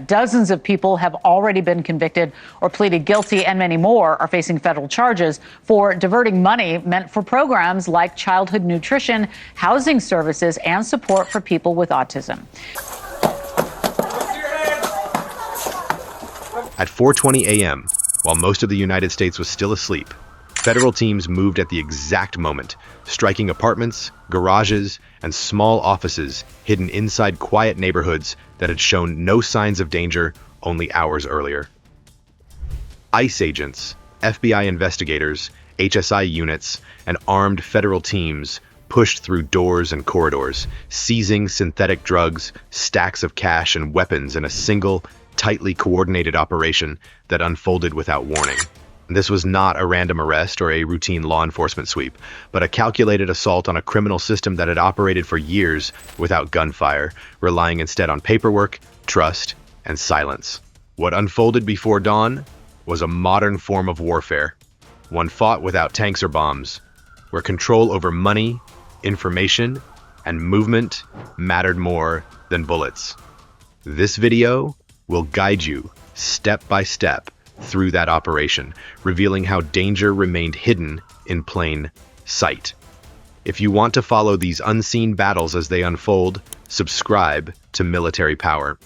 Dozens of people have already been convicted or pleaded guilty, and many more are facing federal charges for diverting money meant for programs like childhood nutrition, housing services, and support for people with autism. At 4:20 a.m., while most of the United States was still asleep, federal teams moved at the exact moment, striking apartments, garages, and small offices hidden inside quiet neighborhoods that had shown no signs of danger only hours earlier. ICE agents, FBI investigators, HSI units, and armed federal teams pushed through doors and corridors, seizing synthetic drugs, stacks of cash, and weapons in a single, tightly coordinated operation that unfolded without warning. This was not a random arrest or a routine law enforcement sweep, but a calculated assault on a criminal system that had operated for years without gunfire, relying instead on paperwork, trust, and silence. What unfolded before dawn was a modern form of warfare, one fought without tanks or bombs, where control over money, information, and movement mattered more than bullets. This video will guide you step by step through that operation, revealing how danger remained hidden in plain sight. If you want to follow these unseen battles as they unfold, subscribe to Military Power.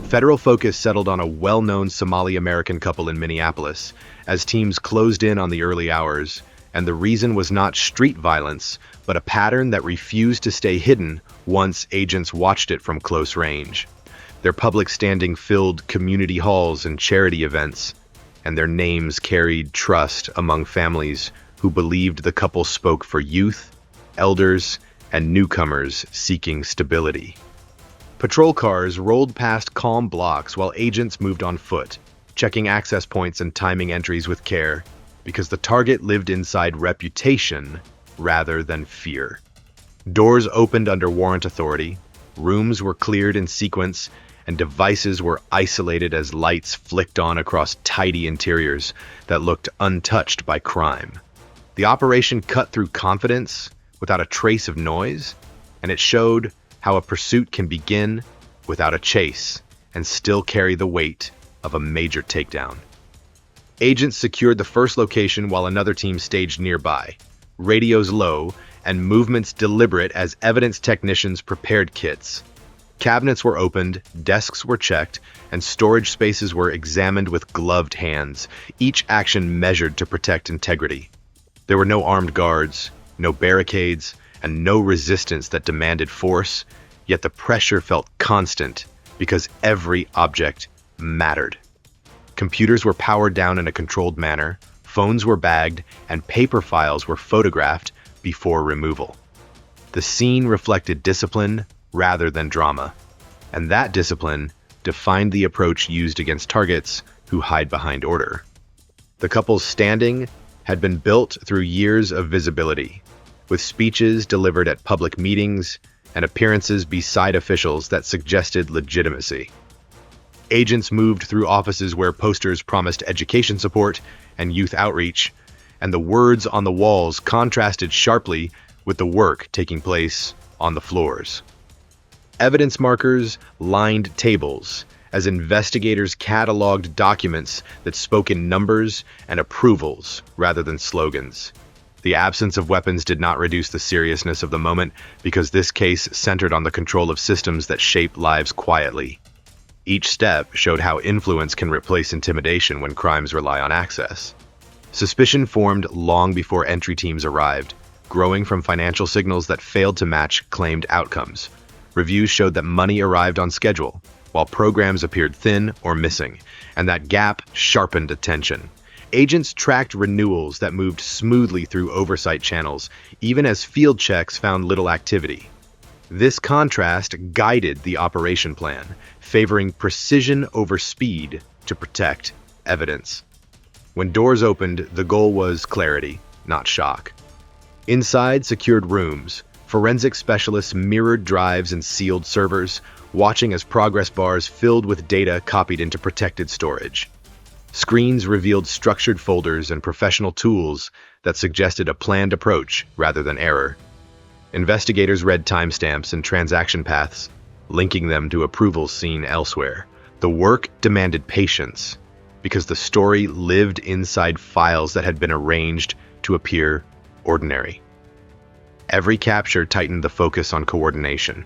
Federal focus settled on a well-known Somali-American couple in Minneapolis as teams closed in on the early hours, and the reason was not street violence, but a pattern that refused to stay hidden once agents watched it from close range. Their public standing filled community halls and charity events, and their names carried trust among families who believed the couple spoke for youth, elders, and newcomers seeking stability. Patrol cars rolled past calm blocks while agents moved on foot, checking access points and timing entries with care, because the target lived inside reputation rather than fear. Doors opened under warrant authority, rooms were cleared in sequence, and devices were isolated as lights flicked on across tidy interiors that looked untouched by crime. The operation cut through confidence without a trace of noise, and it showed how a pursuit can begin without a chase and still carry the weight of a major takedown. Agents secured the first location while another team staged nearby, radios low and movements deliberate as evidence technicians prepared kits. Cabinets were opened, desks were checked, and storage spaces were examined with gloved hands, each action measured to protect integrity. There were no armed guards, no barricades, and no resistance that demanded force, yet the pressure felt constant because every object mattered. Computers were powered down in a controlled manner, phones were bagged, and paper files were photographed before removal. The scene reflected discipline rather than drama, and that discipline defined the approach used against targets who hide behind order. The couple's standing had been built through years of visibility, with speeches delivered at public meetings and appearances beside officials that suggested legitimacy. Agents moved through offices where posters promised education support and youth outreach, and the words on the walls contrasted sharply with the work taking place on the floors. Evidence markers lined tables as investigators cataloged documents that spoke in numbers and approvals rather than slogans. The absence of weapons did not reduce the seriousness of the moment because this case centered on the control of systems that shape lives quietly. Each step showed how influence can replace intimidation when crimes rely on access. Suspicion formed long before entry teams arrived, growing from financial signals that failed to match claimed outcomes. Reviews showed that money arrived on schedule, while programs appeared thin or missing, and that gap sharpened attention. Agents tracked renewals that moved smoothly through oversight channels, even as field checks found little activity. This contrast guided the operation plan, favoring precision over speed to protect evidence. When doors opened, the goal was clarity, not shock. Inside secured rooms, forensic specialists mirrored drives and sealed servers, watching as progress bars filled with data copied into protected storage. Screens revealed structured folders and professional tools that suggested a planned approach rather than error. Investigators read timestamps and transaction paths, linking them to approvals seen elsewhere. The work demanded patience because the story lived inside files that had been arranged to appear ordinary. Every capture tightened the focus on coordination.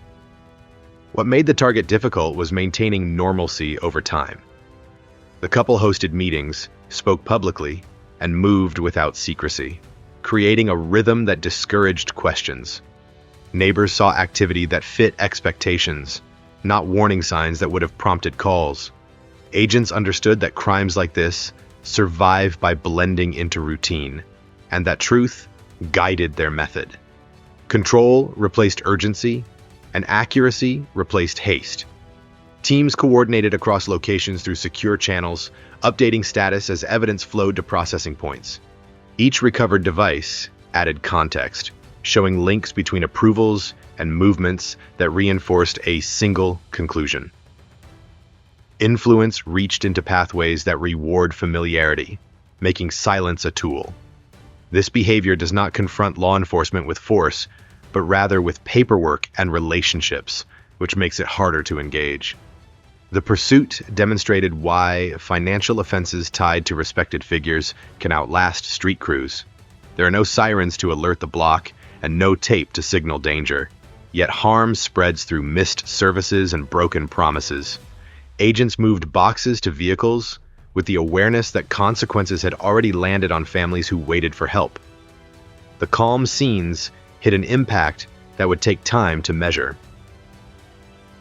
What made the target difficult was maintaining normalcy over time. The couple hosted meetings, spoke publicly, and moved without secrecy, creating a rhythm that discouraged questions. Neighbors saw activity that fit expectations, not warning signs that would have prompted calls. Agents understood that crimes like this survive by blending into routine, and that truth guided their method. Control replaced urgency, and accuracy replaced haste. Teams coordinated across locations through secure channels, updating status as evidence flowed to processing points. Each recovered device added context, showing links between approvals and movements that reinforced a single conclusion. Influence reached into pathways that reward familiarity, making silence a tool. This behavior does not confront law enforcement with force, but rather with paperwork and relationships, which makes it harder to engage. The pursuit demonstrated why financial offenses tied to respected figures can outlast street crews. There are no sirens to alert the block and no tape to signal danger. Yet harm spreads through missed services and broken promises. Agents moved boxes to vehicles with the awareness that consequences had already landed on families who waited for help. The calm scenes hid an impact that would take time to measure.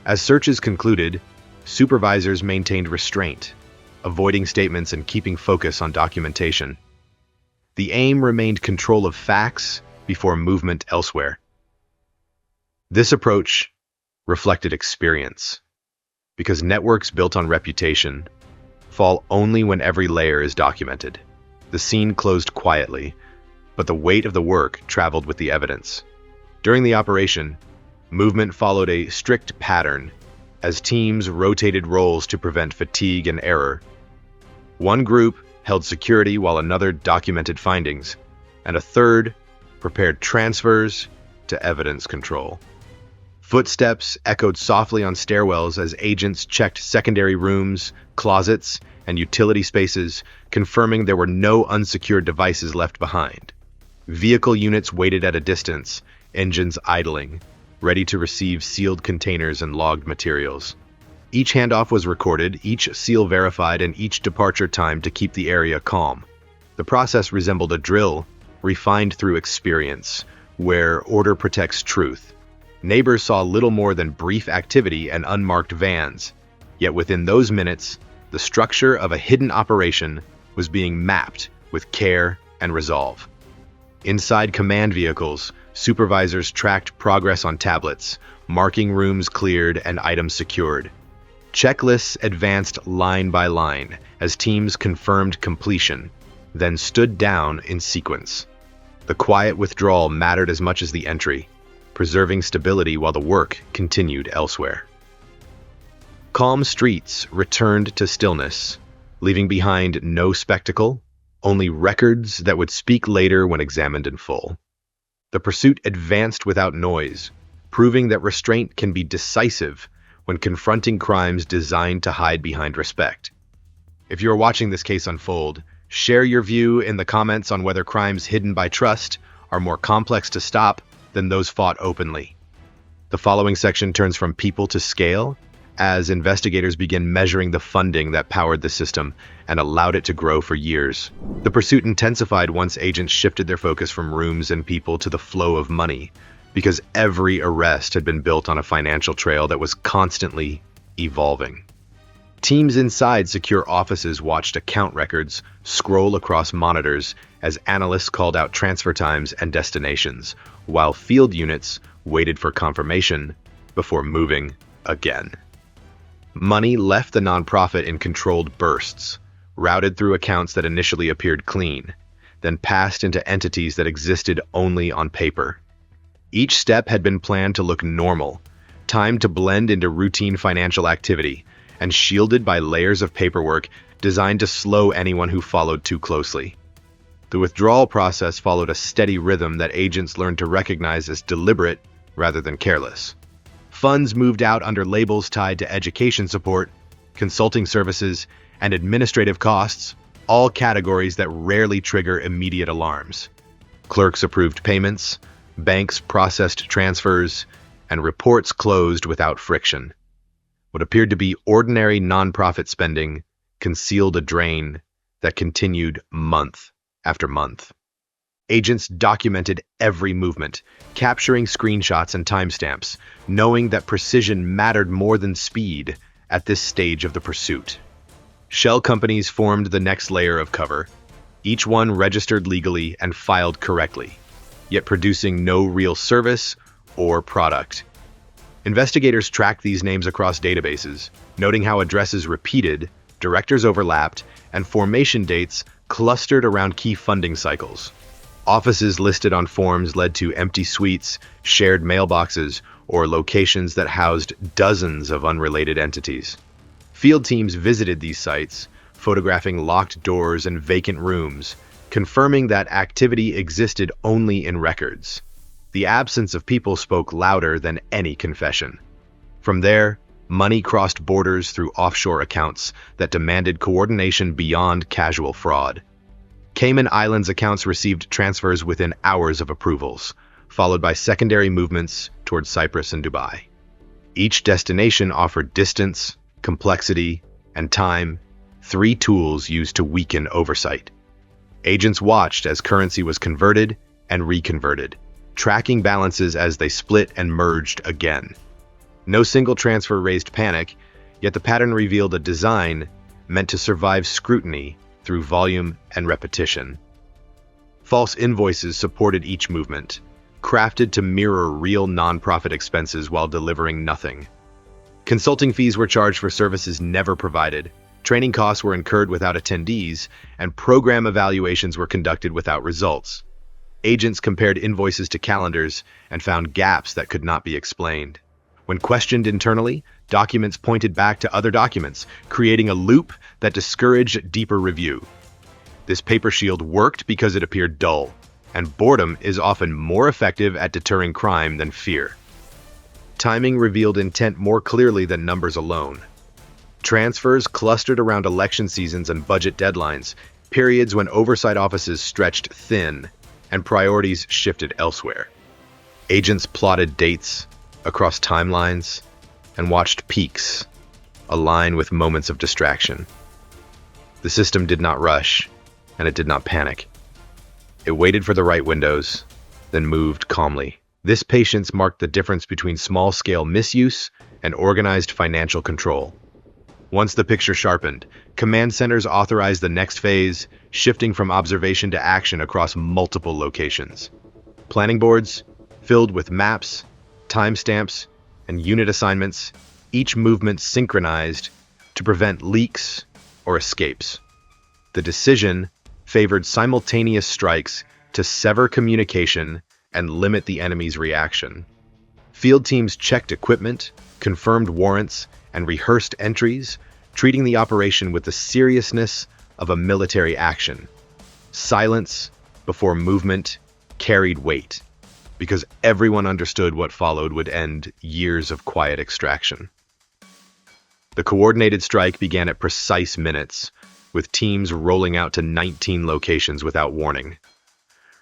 As searches concluded, supervisors maintained restraint, avoiding statements and keeping focus on documentation. The aim remained control of facts before movement elsewhere. This approach reflected experience, because networks built on reputation fall only when every layer is documented. The scene closed quietly, but the weight of the work traveled with the evidence. During the operation, movement followed a strict pattern as teams rotated roles to prevent fatigue and error. One group held security while another documented findings, and a third prepared transfers to evidence control. Footsteps echoed softly on stairwells as agents checked secondary rooms, closets, and utility spaces, confirming there were no unsecured devices left behind. Vehicle units waited at a distance, engines idling, ready to receive sealed containers and logged materials. Each handoff was recorded, each seal verified, and each departure timed to keep the area calm. The process resembled a drill, refined through experience, where order protects truth. Neighbors saw little more than brief activity and unmarked vans, yet within those minutes, the structure of a hidden operation was being mapped with care and resolve. Inside command vehicles, supervisors tracked progress on tablets, marking rooms cleared and items secured. Checklists advanced line by line as teams confirmed completion, then stood down in sequence. The quiet withdrawal mattered as much as the entry, preserving stability while the work continued elsewhere. Calm streets returned to stillness, leaving behind no spectacle, only records that would speak later when examined in full. The pursuit advanced without noise, proving that restraint can be decisive when confronting crimes designed to hide behind respect. If you are watching this case unfold, share your view in the comments on whether crimes hidden by trust are more complex to stop than those fought openly. The following section turns from people to scale as investigators begin measuring the funding that powered the system and allowed it to grow for years. The pursuit intensified once agents shifted their focus from rooms and people to the flow of money, because every arrest had been built on a financial trail that was constantly evolving. Teams inside secure offices watched account records scroll across monitors as analysts called out transfer times and destinations, while field units waited for confirmation before moving again. Money left the nonprofit in controlled bursts, routed through accounts that initially appeared clean, then passed into entities that existed only on paper. Each step had been planned to look normal, timed to blend into routine financial activity, and shielded by layers of paperwork designed to slow anyone who followed too closely. The withdrawal process followed a steady rhythm that agents learned to recognize as deliberate rather than careless. Funds moved out under labels tied to education support, consulting services, and administrative costs, all categories that rarely trigger immediate alarms. Clerks approved payments, banks processed transfers, and reports closed without friction. What appeared to be ordinary nonprofit spending concealed a drain that continued month after month. Agents documented every movement, capturing screenshots and timestamps, knowing that precision mattered more than speed at this stage of the pursuit. Shell companies formed the next layer of cover, each one registered legally and filed correctly, yet producing no real service or product. Investigators tracked these names across databases, noting how addresses repeated, directors overlapped, and formation dates clustered around key funding cycles. Offices listed on forms led to empty suites, shared mailboxes, or locations that housed dozens of unrelated entities. Field teams visited these sites, photographing locked doors and vacant rooms, confirming that activity existed only in records. The absence of people spoke louder than any confession. From there, money crossed borders through offshore accounts that demanded coordination beyond casual fraud. Cayman Islands accounts received transfers within hours of approvals, followed by secondary movements towards Cyprus and Dubai. Each destination offered distance, complexity, and time, three tools used to weaken oversight. Agents watched as currency was converted and reconverted, tracking balances as they split and merged again. No single transfer raised panic, yet the pattern revealed a design meant to survive scrutiny through volume and repetition. False invoices supported each movement, crafted to mirror real nonprofit expenses while delivering nothing. Consulting fees were charged for services never provided, training costs were incurred without attendees, and program evaluations were conducted without results. Agents compared invoices to calendars and found gaps that could not be explained. When questioned internally, documents pointed back to other documents, creating a loop that discouraged deeper review. This paper shield worked because it appeared dull, and boredom is often more effective at deterring crime than fear. Timing revealed intent more clearly than numbers alone. Transfers clustered around election seasons and budget deadlines, periods when oversight offices stretched thin and priorities shifted elsewhere. Agents plotted dates across timelines and watched peaks align with moments of distraction. The system did not rush, and it did not panic. It waited for the right windows, then moved calmly. This patience marked the difference between small-scale misuse and organized financial control. Once the picture sharpened, command centers authorized the next phase, shifting from observation to action across multiple locations. Planning boards, filled with maps, timestamps, and unit assignments, each movement synchronized to prevent leaks or escapes. The decision favored simultaneous strikes to sever communication and limit the enemy's reaction. Field teams checked equipment, confirmed warrants, and rehearsed entries, treating the operation with the seriousness of a military action. Silence before movement carried weight, because everyone understood what followed would end years of quiet extraction. The coordinated strike began at precise minutes, with teams rolling out to 19 locations without warning.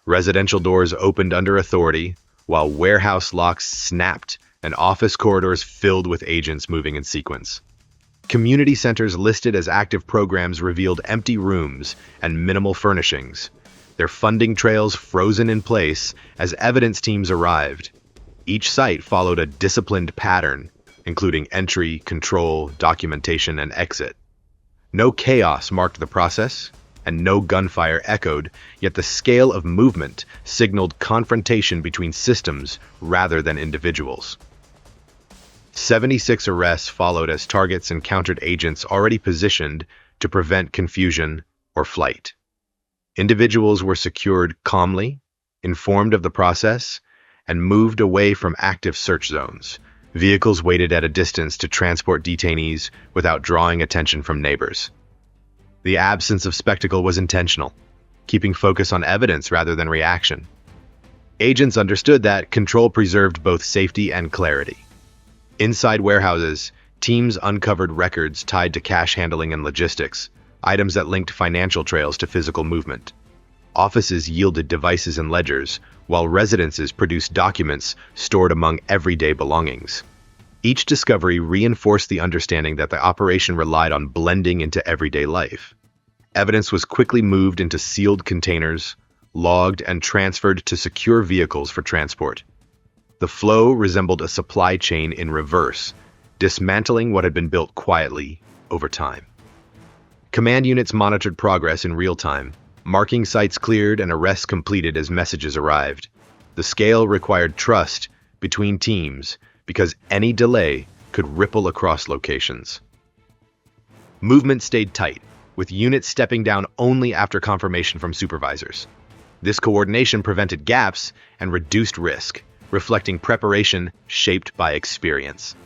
Residential doors opened under authority, while warehouse locks snapped and office corridors filled with agents moving in sequence. Community centers listed as active programs revealed empty rooms and minimal furnishings, their funding trails frozen in place as evidence teams arrived. Each site followed a disciplined pattern, including entry, control, documentation, and exit. No chaos marked the process, and no gunfire echoed, yet the scale of movement signaled confrontation between systems rather than individuals. 76 arrests followed as targets encountered agents already positioned to prevent confusion or flight. Individuals were secured calmly, informed of the process, and moved away from active search zones. Vehicles waited at a distance to transport detainees without drawing attention from neighbors. The absence of spectacle was intentional, keeping focus on evidence rather than reaction. Agents understood that control preserved both safety and clarity. Inside warehouses, Teams uncovered records tied to cash handling and logistics, items that linked financial trails to physical movement. Offices yielded devices and ledgers, while residences produced documents stored among everyday belongings. Each discovery reinforced the understanding that the operation relied on blending into everyday life. Evidence was quickly moved into sealed containers, logged, and transferred to secure vehicles for transport. The flow resembled a supply chain in reverse, dismantling what had been built quietly over time. Command units monitored progress in real time, marking sites cleared and arrests completed as messages arrived. The scale required trust between teams because any delay could ripple across locations. Movement stayed tight, with units stepping down only after confirmation from supervisors. This coordination prevented gaps and reduced risk, reflecting preparation shaped by experience.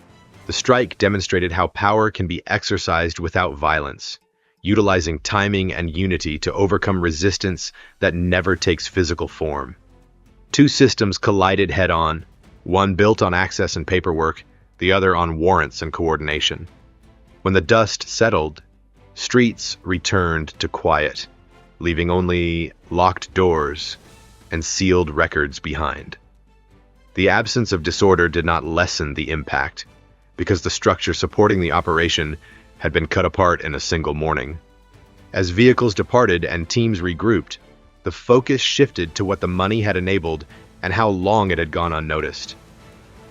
The strike demonstrated how power can be exercised without violence, utilizing timing and unity to overcome resistance that never takes physical form. Two systems collided head-on, one built on access and paperwork, the other on warrants and coordination. When the dust settled, streets returned to quiet, leaving only locked doors and sealed records behind. The absence of disorder did not lessen the impact, because the structure supporting the operation had been cut apart in a single morning. As vehicles departed and teams regrouped, the focus shifted to what the money had enabled and how long it had gone unnoticed.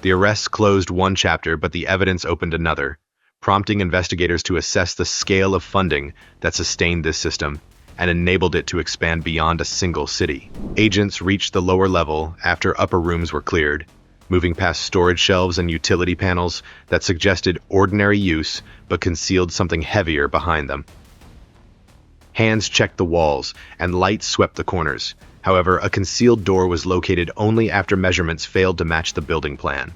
The arrests closed one chapter, but the evidence opened another, prompting investigators to assess the scale of funding that sustained this system and enabled it to expand beyond a single city. Agents reached the lower level after upper rooms were cleared, moving past storage shelves and utility panels that suggested ordinary use but concealed something heavier behind them. Hands checked the walls, and lights swept the corners. However, a concealed door was located only after measurements failed to match the building plan.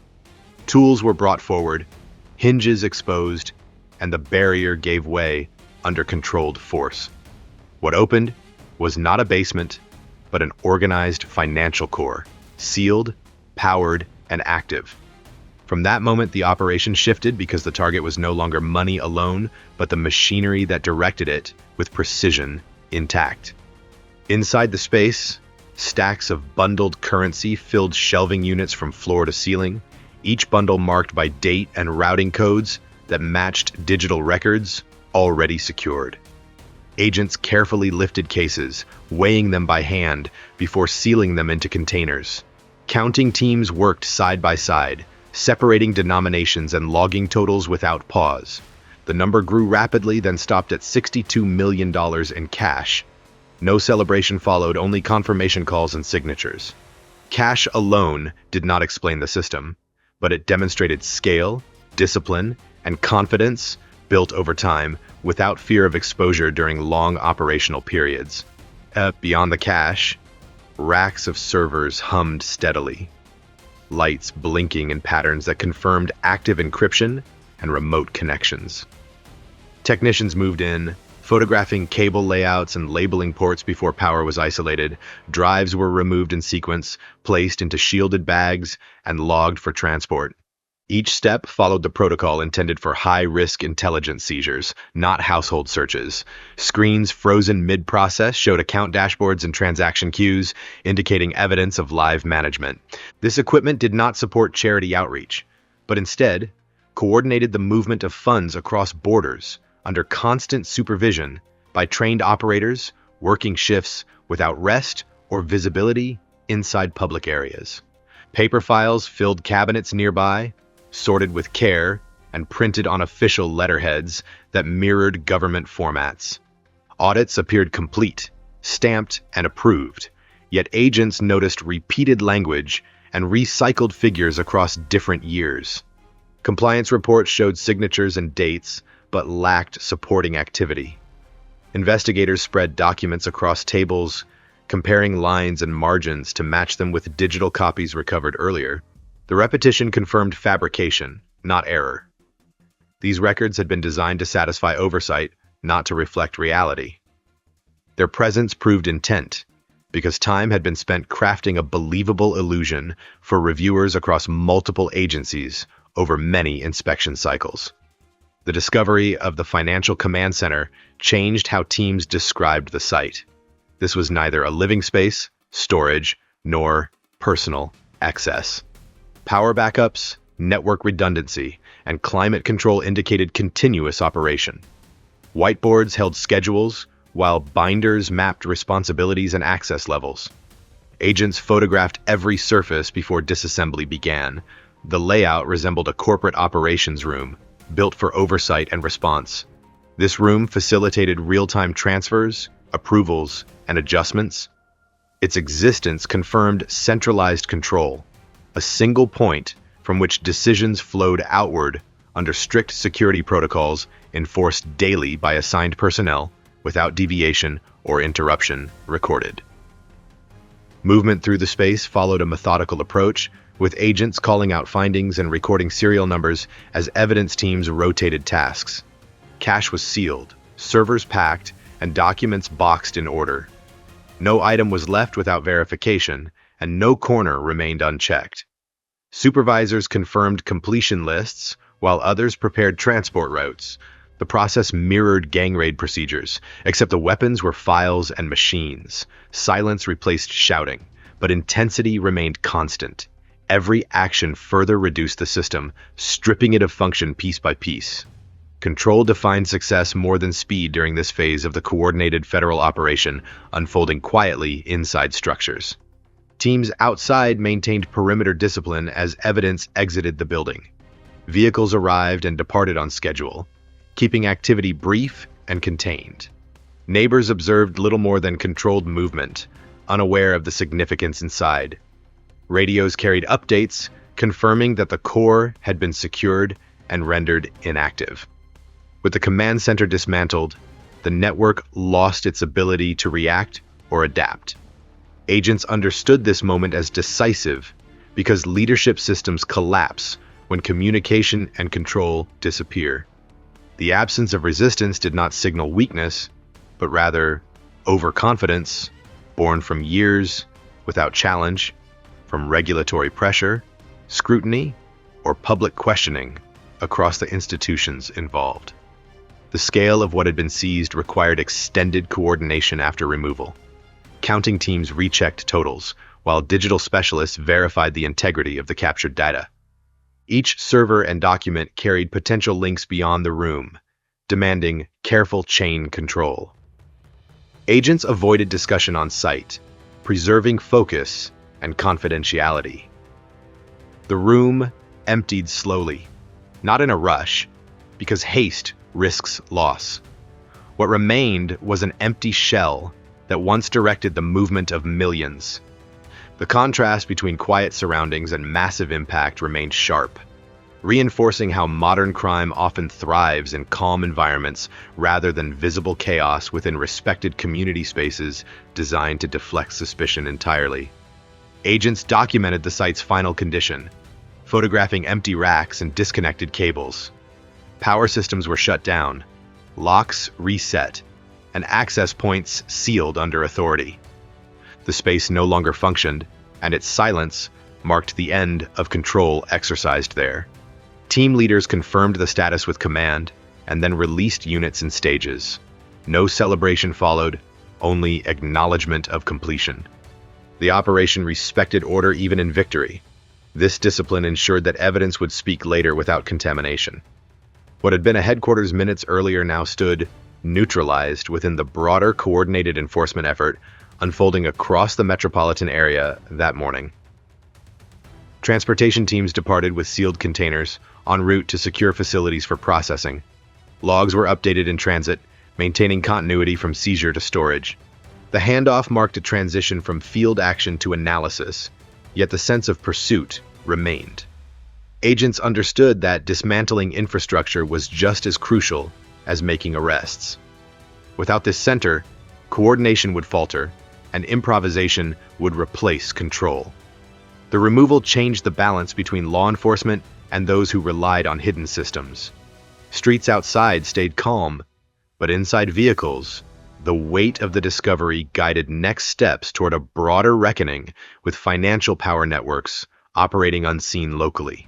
Tools were brought forward, hinges exposed, and the barrier gave way under controlled force. What opened was not a basement, but an organized financial core, sealed, powered, and active. From that moment, the operation shifted because the target was no longer money alone, but the machinery that directed it with precision intact. Inside the space, stacks of bundled currency filled shelving units from floor to ceiling, each bundle marked by date and routing codes that matched digital records already secured. Agents carefully lifted cases, weighing them by hand before sealing them into containers. Counting teams worked side by side, separating denominations and logging totals without pause. The number grew rapidly, then stopped at $62 million in cash. No celebration followed, only confirmation calls and signatures. Cash alone did not explain the system, but it demonstrated scale, discipline, and confidence built over time without fear of exposure during long operational periods. Beyond the cash, racks of servers hummed steadily, lights blinking in patterns that confirmed active encryption and remote connections. Technicians moved in, photographing cable layouts and labeling ports before power was isolated. Drives were removed in sequence, placed into shielded bags, and logged for transport. Each step followed the protocol intended for high-risk intelligence seizures, not household searches. Screens frozen mid-process showed account dashboards and transaction queues, indicating evidence of live management. This equipment did not support charity outreach, but instead coordinated the movement of funds across borders under constant supervision by trained operators working shifts without rest or visibility inside public areas. Paper files filled cabinets nearby, sorted with care and printed on official letterheads that mirrored government formats. Audits appeared complete, stamped, and approved, yet agents noticed repeated language and recycled figures across different years. Compliance reports showed signatures and dates, but lacked supporting activity. Investigators spread documents across tables, comparing lines and margins to match them with digital copies recovered earlier. The repetition confirmed fabrication, not error. These records had been designed to satisfy oversight, not to reflect reality. Their presence proved intent, because time had been spent crafting a believable illusion for reviewers across multiple agencies over many inspection cycles. The discovery of the Financial Command Center changed how teams described the site. This was neither a living space, storage, nor personal access. Power backups, network redundancy, and climate control indicated continuous operation. Whiteboards held schedules, while binders mapped responsibilities and access levels. Agents photographed every surface before disassembly began. The layout resembled a corporate operations room, built for oversight and response. This room facilitated real-time transfers, approvals, and adjustments. Its existence confirmed centralized control, a single point from which decisions flowed outward under strict security protocols enforced daily by assigned personnel, without deviation or interruption recorded. Movement through the space followed a methodical approach, with agents calling out findings and recording serial numbers as evidence teams rotated tasks. Cache was sealed, servers packed, and documents boxed in order. No item was left without verification, and no corner remained unchecked. Supervisors confirmed completion lists, while others prepared transport routes. The process mirrored gang raid procedures, except the weapons were files and machines. Silence replaced shouting, but intensity remained constant. Every action further reduced the system, stripping it of function piece by piece. Control defined success more than speed during this phase of the coordinated federal operation, unfolding quietly inside structures. Teams outside maintained perimeter discipline as evidence exited the building. Vehicles arrived and departed on schedule, keeping activity brief and contained. Neighbors observed little more than controlled movement, unaware of the significance inside. Radios carried updates, confirming that the core had been secured and rendered inactive. With the command center dismantled, the network lost its ability to react or adapt. Agents understood this moment as decisive because leadership systems collapse when communication and control disappear. The absence of resistance did not signal weakness, but rather overconfidence, born from years without challenge, from regulatory pressure, scrutiny, or public questioning across the institutions involved. The scale of what had been seized required extended coordination after removal. Counting teams rechecked totals, while digital specialists verified the integrity of the captured data. Each server and document carried potential links beyond the room, demanding careful chain control. Agents avoided discussion on site, preserving focus and confidentiality. The room emptied slowly, not in a rush, because haste risks loss. What remained was an empty shell that once directed the movement of millions. The contrast between quiet surroundings and massive impact remained sharp, reinforcing how modern crime often thrives in calm environments rather than visible chaos within respected community spaces designed to deflect suspicion entirely. Agents documented the site's final condition, photographing empty racks and disconnected cables. Power systems were shut down, locks reset, and access points sealed under authority. The space no longer functioned, and its silence marked the end of control exercised there. Team leaders confirmed the status with command, and then released units in stages. No celebration followed, only acknowledgement of completion. The operation respected order even in victory. This discipline ensured that evidence would speak later without contamination. What had been a headquarters minutes earlier now stood neutralized within the broader coordinated enforcement effort unfolding across the metropolitan area that morning. Transportation teams departed with sealed containers en route to secure facilities for processing. Logs were updated in transit, maintaining continuity from seizure to storage. The handoff marked a transition from field action to analysis, yet the sense of pursuit remained. Agents understood that dismantling infrastructure was just as crucial as making arrests. Without this center, coordination would falter, and improvisation would replace control. The removal changed the balance between law enforcement and those who relied on hidden systems. Streets outside stayed calm, but inside vehicles, the weight of the discovery guided next steps toward a broader reckoning with financial power networks operating unseen locally.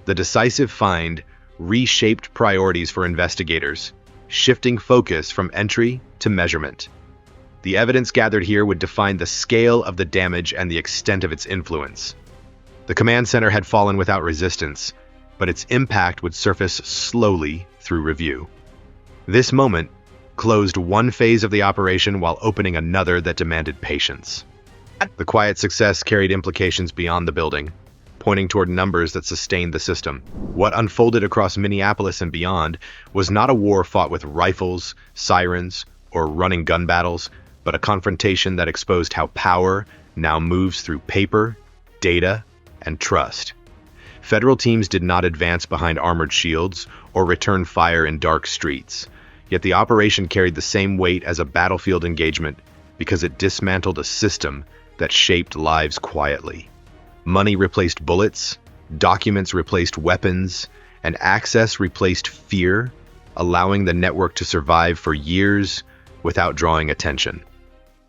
The decisive find reshaped priorities for investigators, shifting focus from entry to measurement. The evidence gathered here would define the scale of the damage and the extent of its influence. The command center had fallen without resistance, but its impact would surface slowly through review. This moment closed one phase of the operation while opening another that demanded patience. The quiet success carried implications beyond the building, pointing toward numbers that sustained the system. What unfolded across Minneapolis and beyond was not a war fought with rifles, sirens, or running gun battles, but a confrontation that exposed how power now moves through paper, data, and trust. Federal teams did not advance behind armored shields or return fire in dark streets, yet the operation carried the same weight as a battlefield engagement because it dismantled a system that shaped lives quietly. Money replaced bullets, documents replaced weapons, and access replaced fear, allowing the network to survive for years without drawing attention.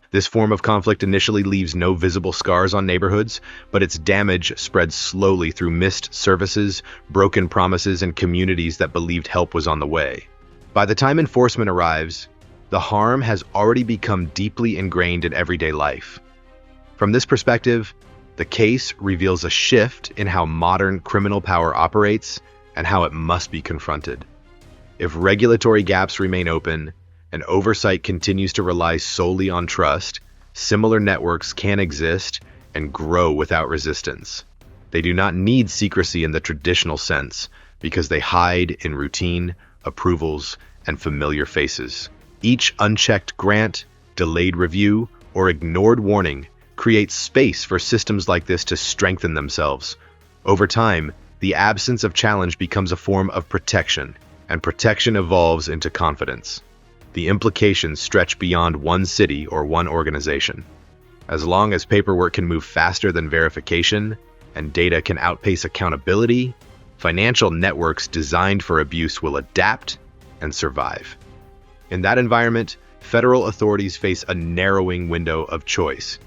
This form of conflict initially leaves no visible scars on neighborhoods, but its damage spread slowly through missed services, broken promises, and communities that believed help was on the way. By the time enforcement arrives, the harm has already become deeply ingrained in everyday life. From this perspective, the case reveals a shift in how modern criminal power operates and how it must be confronted. If regulatory gaps remain open and oversight continues to rely solely on trust, similar networks can exist and grow without resistance. They do not need secrecy in the traditional sense because they hide in routine, approvals, and familiar faces. Each unchecked grant, delayed review, or ignored warning creates space for systems like this to strengthen themselves. Over time, the absence of challenge becomes a form of protection, and protection evolves into confidence. The implications stretch beyond one city or one organization. As long as paperwork can move faster than verification and data can outpace accountability, financial networks designed for abuse will adapt and survive. In that environment, federal authorities face a narrowing window of choice.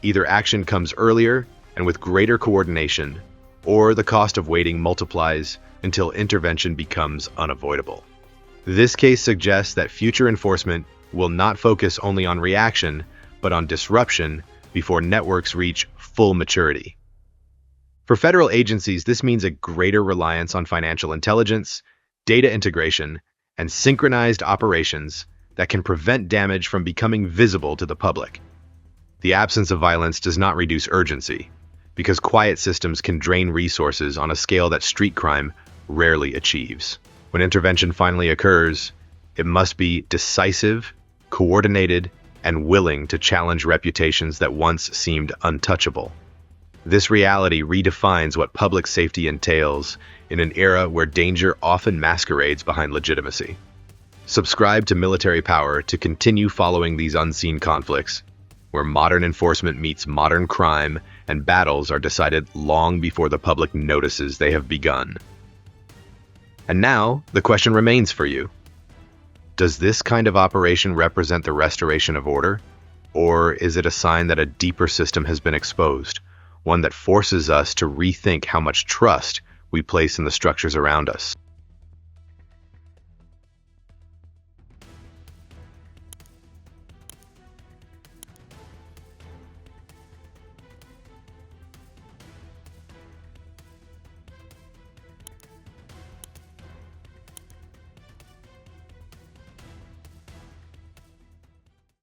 Either action comes earlier and with greater coordination, or the cost of waiting multiplies until intervention becomes unavoidable. This case suggests that future enforcement will not focus only on reaction, but on disruption before networks reach full maturity. For federal agencies, this means a greater reliance on financial intelligence, data integration, and synchronized operations that can prevent damage from becoming visible to the public. The absence of violence does not reduce urgency, because quiet systems can drain resources on a scale that street crime rarely achieves. When intervention finally occurs, it must be decisive, coordinated, and willing to challenge reputations that once seemed untouchable. This reality redefines what public safety entails in an era where danger often masquerades behind legitimacy. Subscribe to Military Power to continue following these unseen conflicts, where modern enforcement meets modern crime and battles are decided long before the public notices they have begun. And now, the question remains for you. Does this kind of operation represent the restoration of order? Or is it a sign that a deeper system has been exposed, one that forces us to rethink how much trust we place in the structures around us?